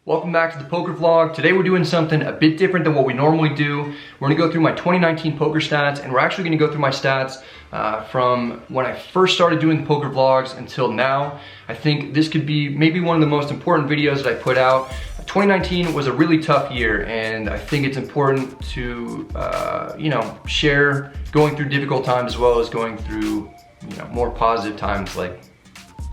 Welcome back to the poker vlog. Today we're doing something a bit different than what we normally do. We're gonna go through my 2019 poker stats, and we're actually gonna go through my stats from when I first started doing the poker vlogs until now. I think this could be maybe one of the most important videos that I put out. 2019 was a really tough year, and I think it's important to share going through difficult times as well as going through more positive times like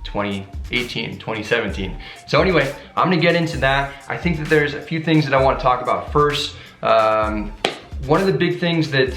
2018, 2017. So anyway, I'm gonna get into that. I think that there's a few things that I want to talk about first. One of the big things that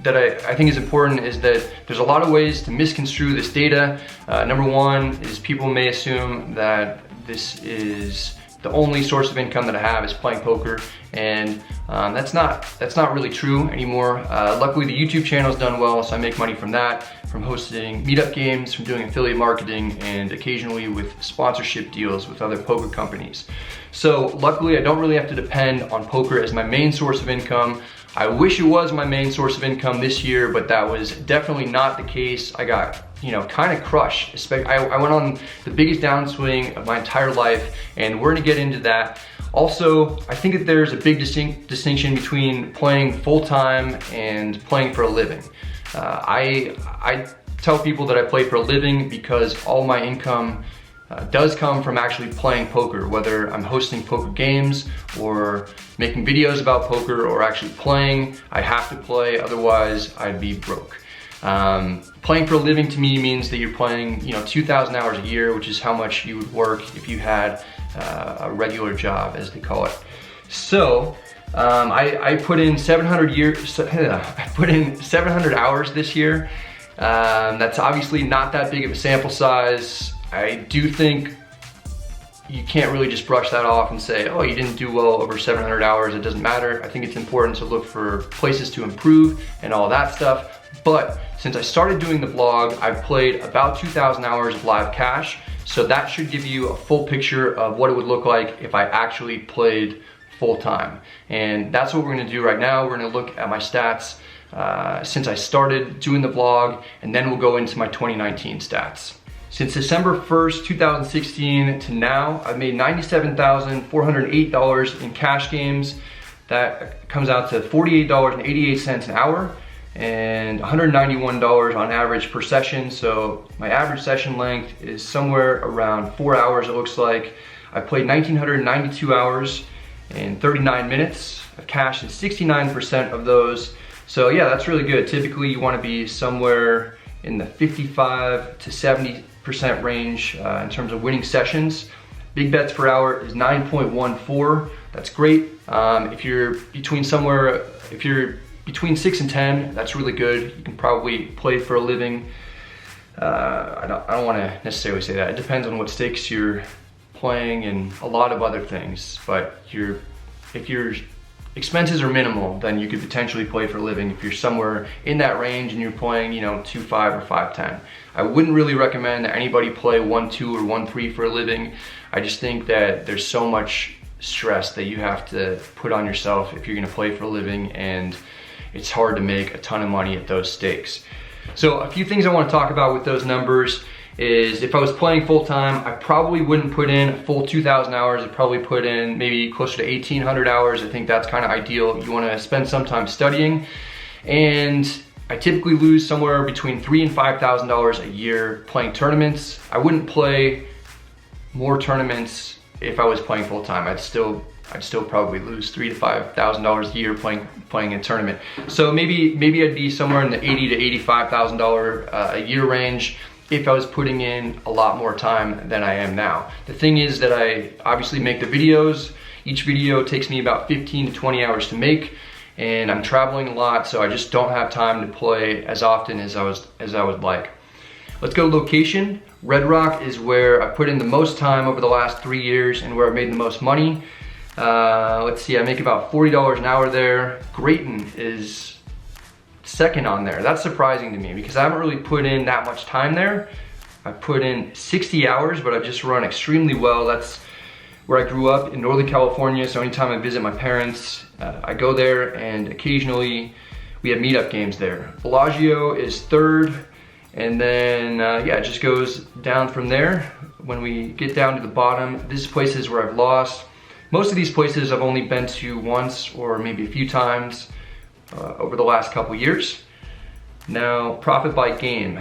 I think is important is that there's a lot of ways to misconstrue this data. Number one is people may assume that this is the only source of income that I have is playing poker, and that's not really true anymore. Luckily, the YouTube channel has done well, so I make money from that, from hosting meetup games, from doing affiliate marketing, and occasionally with sponsorship deals with other poker companies. So luckily, I don't really have to depend on poker as my main source of income. I wish it was my main source of income this year, but that was definitely not the case. I got kind of crushed. I went on the biggest downswing of my entire life, and we're gonna get into that. Also, I think that there's a big distinction between playing full-time and playing for a living. I tell people that I play for a living because all my income does come from actually playing poker, whether I'm hosting poker games or making videos about poker or actually playing. I have to play, otherwise I'd be broke. Playing for a living to me means that you're playing 2,000 hours a year, which is how much you would work if you had a regular job, as they call it. So I put in 700 hours this year. That's obviously not that big of a sample size. I do think you can't really just brush that off and say, oh, you didn't do well over 700 hours, it doesn't matter. I think it's important to look for places to improve and all that stuff. But since I started doing the vlog, I've played about 2,000 hours of live cash. So that should give you a full picture of what it would look like if I actually played full time. And that's what we're gonna do right now. We're gonna look at my stats since I started doing the vlog, and then we'll go into my 2019 stats. Since December 1st, 2016 to now, I've made $97,408 in cash games. That comes out to $48.88 an hour and $191 on average per session. So my average session length is somewhere around 4 hours, it looks like. I played 1,992 hours and 39 minutes. I've cashed in 69% of those. So yeah, that's really good. Typically you wanna be somewhere in the 55 to 70% range in terms of winning sessions. Big bets per hour is 9.14. That's great. If you're between 6 and 10, that's really good. You can probably play for a living. I don't want to necessarily say that. It depends on what stakes you're playing and a lot of other things. But if your expenses are minimal, then you could potentially play for a living if you're somewhere in that range and you're playing 2-5 or 5-10. I wouldn't really recommend that anybody play 1-2 or 1-3 for a living. I just think that there's so much stress that you have to put on yourself if you're gonna play for a living, and it's hard to make a ton of money at those stakes. So a few things I want to talk about with those numbers is if I was playing full time, I probably wouldn't put in a full 2,000 hours. I'd probably put in maybe closer to 1,800 hours. I think that's kind of ideal. You want to spend some time studying, and I typically lose somewhere between $3,000 and $5,000 a year playing tournaments. I wouldn't play more tournaments if I was playing full time. I'd still probably lose $3,000 to $5,000 a year playing a tournament. So maybe I'd be somewhere in the $80,000 to $85,000 a year range if I was putting in a lot more time than I am now. The thing is that I obviously make the videos. Each video takes me about 15 to 20 hours to make, and I'm traveling a lot, so I just don't have time to play as often as I would like. Let's go location. Red Rock is where I put in the most time over the last 3 years and where I made the most money. Let's see, I make about $40 an hour there. Grayton is second on there. That's surprising to me because I haven't really put in that much time there. I put in 60 hours, but I've just run extremely well. That's where I grew up in Northern California, so anytime I visit my parents, I go there, and occasionally we have meetup games there. Bellagio is third, And then, yeah, it just goes down from there. When we get down to the bottom, this is places where I've lost. Most of these places I've only been to once or maybe a few times over the last couple years. Now, profit by game.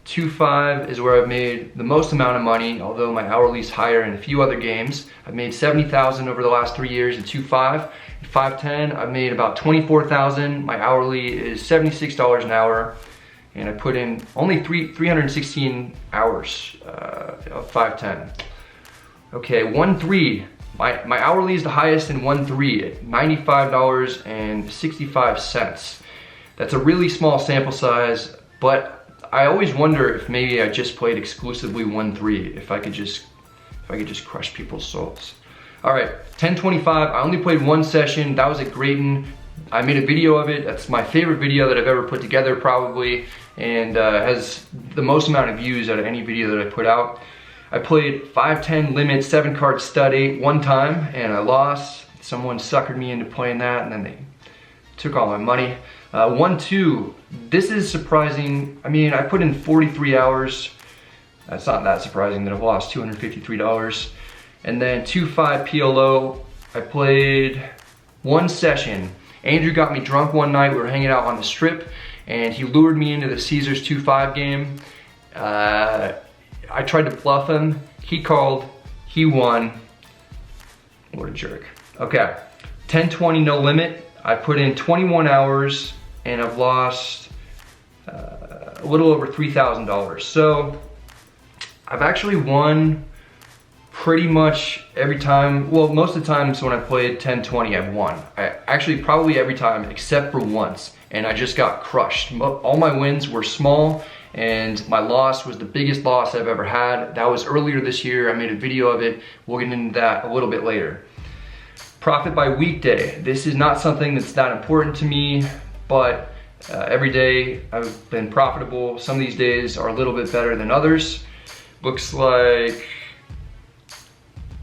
2.5 is where I've made the most amount of money, although my hourly is higher in a few other games. I've made 70,000 over the last 3 years in 2.5. In 5.10, I've made about 24,000. My hourly is $76 an hour, and I put in only 316 hours of 5.10. Okay, 1.3. My hourly is the highest in 1.3 at $95.65. That's a really small sample size, but I always wonder if maybe I just played exclusively 1.3, if I could just crush people's souls. All right, 10.25, I only played one session. That was at Grayton. I made a video of it. That's my favorite video that I've ever put together probably, and has the most amount of views out of any video that I put out. I played 5.10 limit 7-card stud 8 one time, and I lost. Someone suckered me into playing that, and then they took all my money. 1.2, this is surprising. I mean, I put in 43 hours. That's not that surprising that I've lost $253. And then 2.5 PLO, I played one session. Andrew got me drunk one night. We were hanging out on the strip, and he lured me into the Caesars 2.5 game. I tried to bluff him. He called, he won. What a jerk. Okay, 10.20 no limit. I put in 21 hours and I've lost a little over $3,000. So I've actually won pretty much every time. Well, most of the times when I played 10.20, I've won. Actually probably every time except for once, and I just got crushed. All my wins were small, and my loss was the biggest loss I've ever had. That was earlier this year. I made a video of it. We'll get into that a little bit later. Profit by weekday. This is not something that's that important to me, but every day I've been profitable. Some of these days are a little bit better than others. Looks like,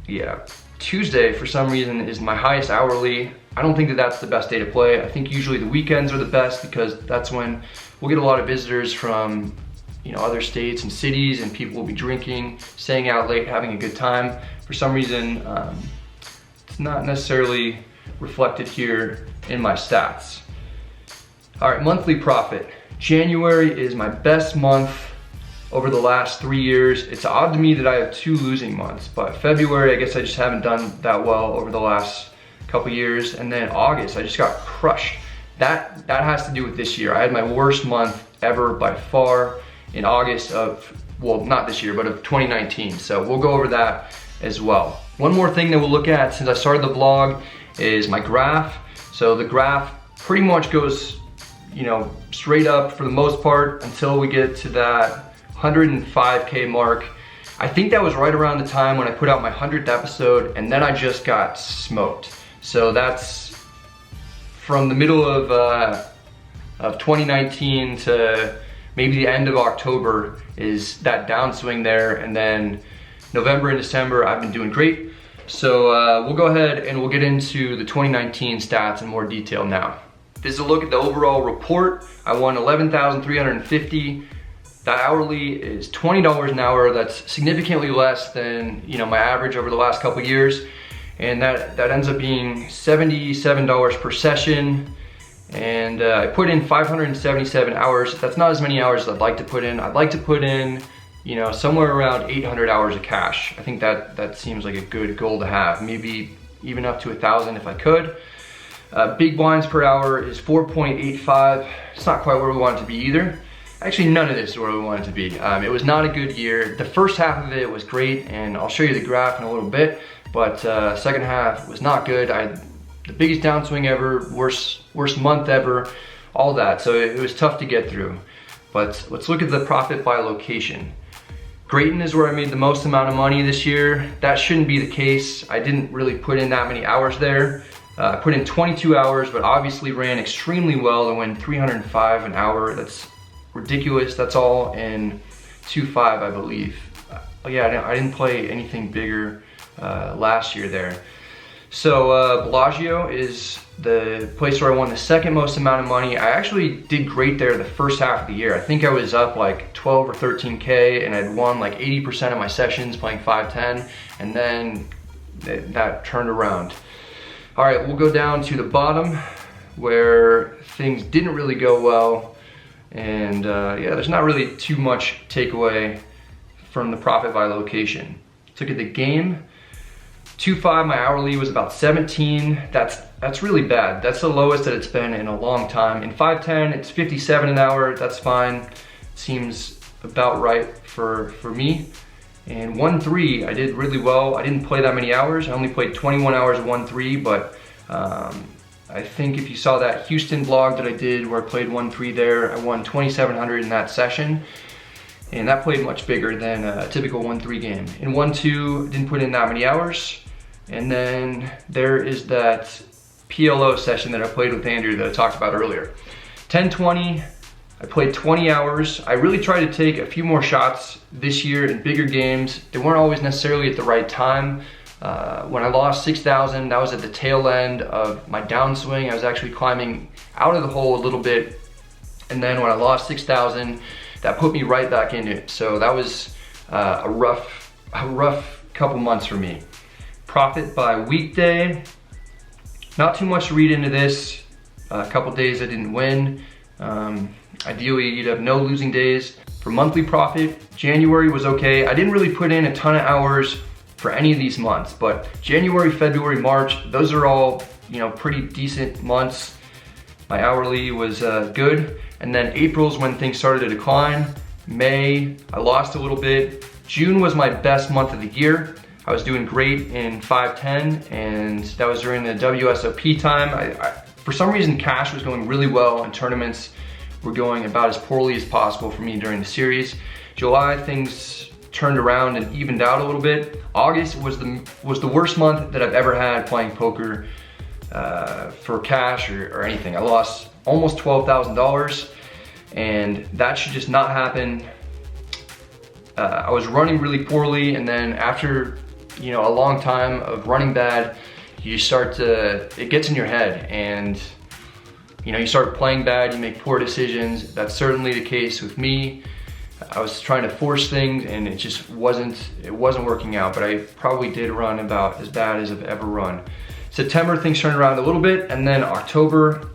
yeah, Tuesday for some reason is my highest hourly. I don't think that that's the best day to play. I think usually the weekends are the best because that's when we'll get a lot of visitors from, you know, other states and cities, and people will be drinking, staying out late, having a good time. For some reason, it's not necessarily reflected here in my stats. All right, monthly profit. January is my best month over the last 3 years. It's odd to me that I have 2 losing months, but February, I guess I just haven't done that well over the last couple years. And then August, I just got crushed. That has to do with this year. I had my worst month ever by far in August of, well, not this year, but of 2019. So we'll go over that as well. One more thing that we'll look at since I started the vlog is my graph. So the graph pretty much goes, you know, straight up for the most part until we get to that 105K mark. I think that was right around the time when I put out my 100th episode, and then I just got smoked. So that's from the middle of 2019 to maybe the end of October is that downswing there, and then November and December I've been doing great. So we'll go ahead and we'll get into the 2019 stats in more detail now. This is a look at the overall report. I won 11,350. That hourly is $20 an hour. That's significantly less than, you know, my average over the last couple years. And that ends up being $77 per session. And I put in 577 hours. That's not as many hours as I'd like to put in. I'd like to put in, you know, somewhere around 800 hours of cash. I think that seems like a good goal to have. Maybe even up to 1,000 if I could. Big blinds per hour is 4.85. It's not quite where we want it to be either. Actually, none of this is where we want it to be. It was not a good year. The first half of it was great, and I'll show you the graph in a little bit, but second half was not good. I had the biggest downswing ever, worst month ever, all that. So it was tough to get through. But let's look at the profit by location. Grayton is where I made the most amount of money this year. That shouldn't be the case. I didn't really put in that many hours there. I put in 22 hours, but obviously ran extremely well to win 305 an hour. That's ridiculous. That's all in 2.5, I believe. Yeah, I didn't play anything bigger last year there. So Bellagio is the place where I won the second most amount of money. I actually did great there the first half of the year. I think I was up like 12 or 13K, and I'd won like 80% of my sessions playing 5-10, and then that turned around. All right, we'll go down to the bottom where things didn't really go well, and yeah, there's not really too much takeaway from the profit by location. Let's look at the game. 2.5, my hourly was about 17. That's really bad. That's the lowest that it's been in a long time. In 5-10, it's 57 an hour. That's fine. Seems about right for me. And 1-3, I did really well. I didn't play that many hours. I only played 21 hours of 1-3, but I think if you saw that Houston vlog that I did where I played 1-3 there, I won 2,700 in that session. And that played much bigger than a typical 1-3 game. In 1-2, didn't put in that many hours. And then there is that PLO session that I played with Andrew that I talked about earlier. 10-20, I played 20 hours. I really tried to take a few more shots this year in bigger games. They weren't always necessarily at the right time. When I lost 6,000, that was at the tail end of my downswing. I was actually climbing out of the hole a little bit. And then when I lost 6,000, that put me right back into it. So that was a rough couple months for me. Profit by weekday, not too much to read into this. A couple days I didn't win. Ideally, you'd have no losing days. For monthly profit, January was okay. I didn't really put in a ton of hours for any of these months, but January, February, March, those are all, you know, pretty decent months. My hourly was good. And then April's when things started to decline. May, I lost a little bit. June was my best month of the year. I was doing great in 5-10, and that was during the WSOP time. For some reason, cash was going really well, and tournaments were going about as poorly as possible for me during the series. July, things turned around and evened out a little bit. August was the worst month that I've ever had playing poker for cash or anything. I lost almost $12,000, and that should just not happen. I was running really poorly, and then after, you know, a long time of running bad, you start to, it gets in your head, and you know, you start playing bad, you make poor decisions. That's certainly the case with me. I was trying to force things, and it just wasn't working out, but I probably did run about as bad as I've ever run. September, things turned around a little bit, and then October,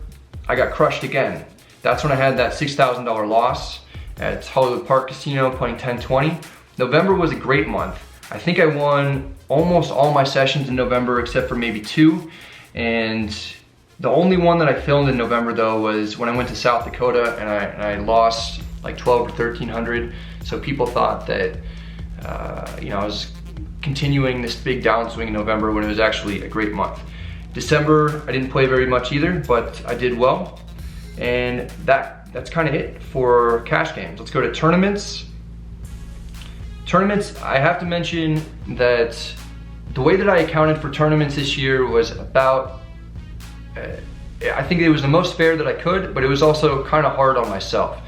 I got crushed again. That's when I had that $6,000 loss at Hollywood Park Casino playing 10-20. November was a great month. I think I won almost all my sessions in November except for maybe 2. And the only one that I filmed in November though was when I went to South Dakota, and I lost like 12 or 1,300. So people thought that you know, I was continuing this big downswing in November when it was actually a great month. December, I didn't play very much either, but I did well. And that's kind of it for cash games. Let's go to tournaments. Tournaments, I have to mention that the way that I accounted for tournaments this year was about, I think it was the most fair that I could, but it was also kind of hard on myself.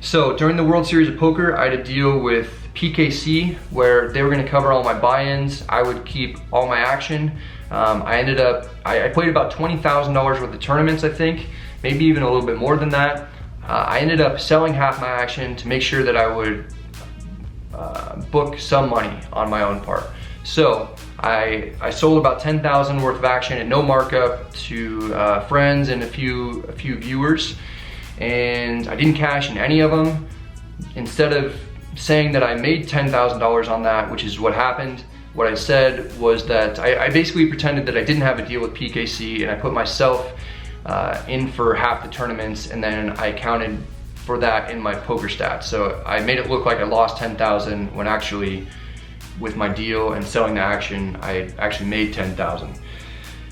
So during the World Series of Poker, I had to deal with PKC, where they were gonna cover all my buy-ins. I would keep all my action. I played about $20,000 worth of tournaments, I think, maybe even a little bit more than that. I ended up selling half my action to make sure that I would book some money on my own part. So I sold about 10,000 worth of action at no markup to friends and a few viewers, and I didn't cash in any of them. Instead of saying that I made $10,000 on that, which is what happened, what I said was that I basically pretended that I didn't have a deal with PKC, and I put myself in for half the tournaments, and then I accounted for that in my poker stats. So I made it look like I lost 10,000 when actually with my deal and selling the action, I actually made 10,000.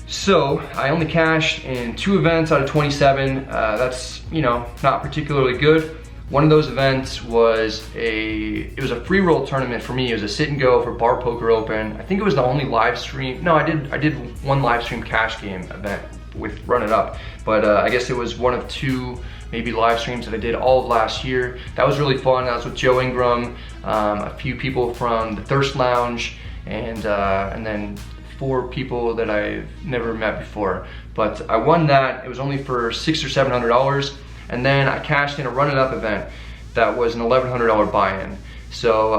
So I only cashed in 2 events out of 27. That's, you know, not particularly good. One of those events was it was a free roll tournament for me. It was a sit and go for Bar Poker Open. I think it was the only live stream. No, I did one live stream cash game event with Run It Up, but I guess it was one of 2 maybe live streams that I did all of last year. That was really fun. That was with Joe Ingram, a few people from the Thirst Lounge, and then 4 people that I've never met before. But I won that. It was only for $600 or $700, and then I cashed in a Run It Up event that was an $1,100 buy-in. So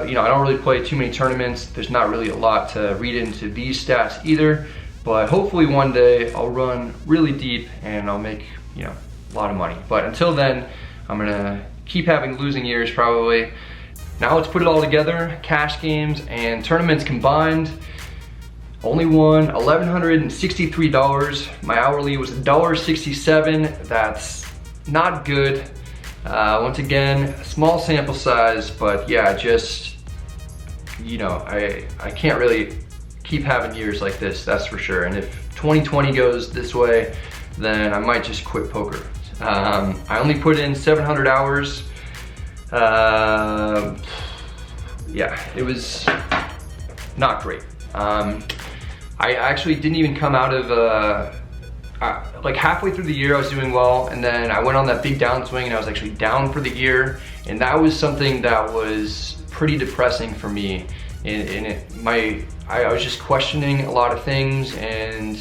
you know, I don't really play too many tournaments. There's not really a lot to read into these stats either, but hopefully one day I'll run really deep and I'll make, you know, a lot of money. But until then, I'm gonna keep having losing years probably. Now let's put it all together. Cash games and tournaments combined, only won $1,163. My hourly was $1.67. That's not good. Once again, small sample size, but yeah, just, you know, I can't really keep having years like this, that's for sure. And if 2020 goes this way, then I might just quit poker. I only put in 700 hours. Yeah, it was not great. I actually didn't even come out of, like halfway through the year I was doing well, and then I went on that big downswing and I was actually down for the year, and that was something that was pretty depressing for me. I was just questioning a lot of things, and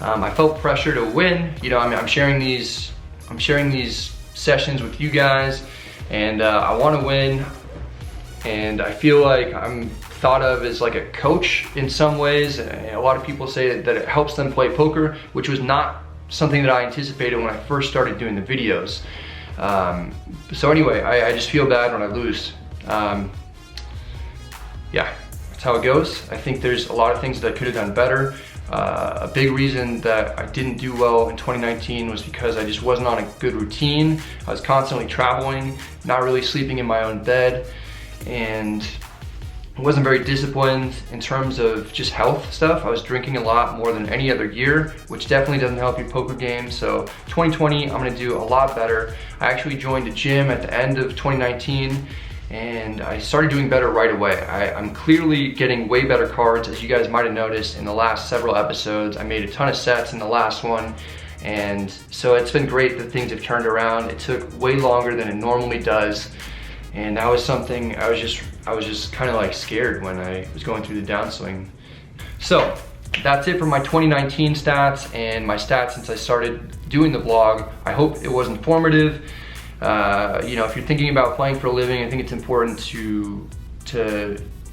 I felt pressure to win. You know, I'm sharing these sessions with you guys, and I want to win, and I feel like I'm thought of as like a coach in some ways. A lot of people say that it helps them play poker, which was not something that I anticipated when I first started doing the videos. So anyway, I just feel bad when I lose. Yeah, that's how it goes. I think there's a lot of things that I could have done better. A big reason that I didn't do well in 2019 was because I just wasn't on a good routine. I was constantly traveling, not really sleeping in my own bed, and I wasn't very disciplined in terms of just health stuff. I was drinking a lot more than any other year, which definitely doesn't help your poker game. So 2020, I'm gonna do a lot better. I actually joined a gym at the end of 2019, and I started doing better right away. I'm clearly getting way better cards, as you guys might have noticed in the last several episodes. I made a ton of sets in the last one, and so it's been great that things have turned around. It took way longer than it normally does, and that was something I was just kind of like scared when I was going through the downswing. So that's it for my 2019 stats and my stats since I started doing the vlog. I hope it was informative. You know, if you're thinking about playing for a living, I think it's important to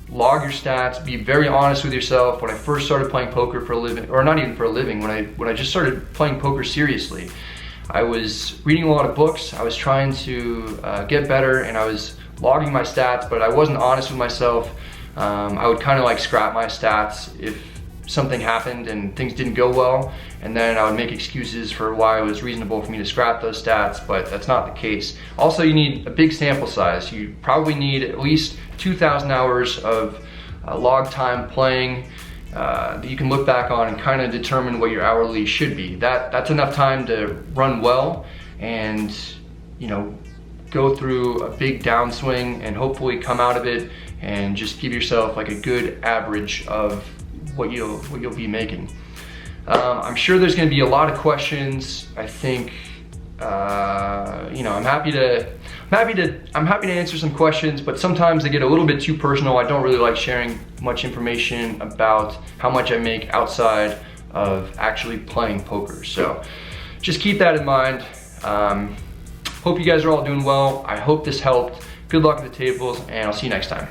log your stats, be very honest with yourself. When I first started playing poker for a living, or not even for a living, when I just started playing poker seriously, I was reading a lot of books. I was trying to get better, and I was logging my stats, but I wasn't honest with myself. I would kind of like scrap my stats if something happened and things didn't go well, and then I would make excuses for why it was reasonable for me to scrap those stats, but that's not the case. Also, you need a big sample size. You probably need at least 2,000 hours of log time playing that you can look back on and kind of determine what your hourly should be. That's enough time to run well and, you know, go through a big downswing and hopefully come out of it and just give yourself like a good average of what you'll be making. I'm sure there's going to be a lot of questions. I think you know, I'm happy to answer some questions, but sometimes they get a little bit too personal. I don't really like sharing much information about how much I make outside of actually playing poker. So just keep that in mind. Hope you guys are all doing well. I hope this helped. Good luck at the tables, and I'll see you next time.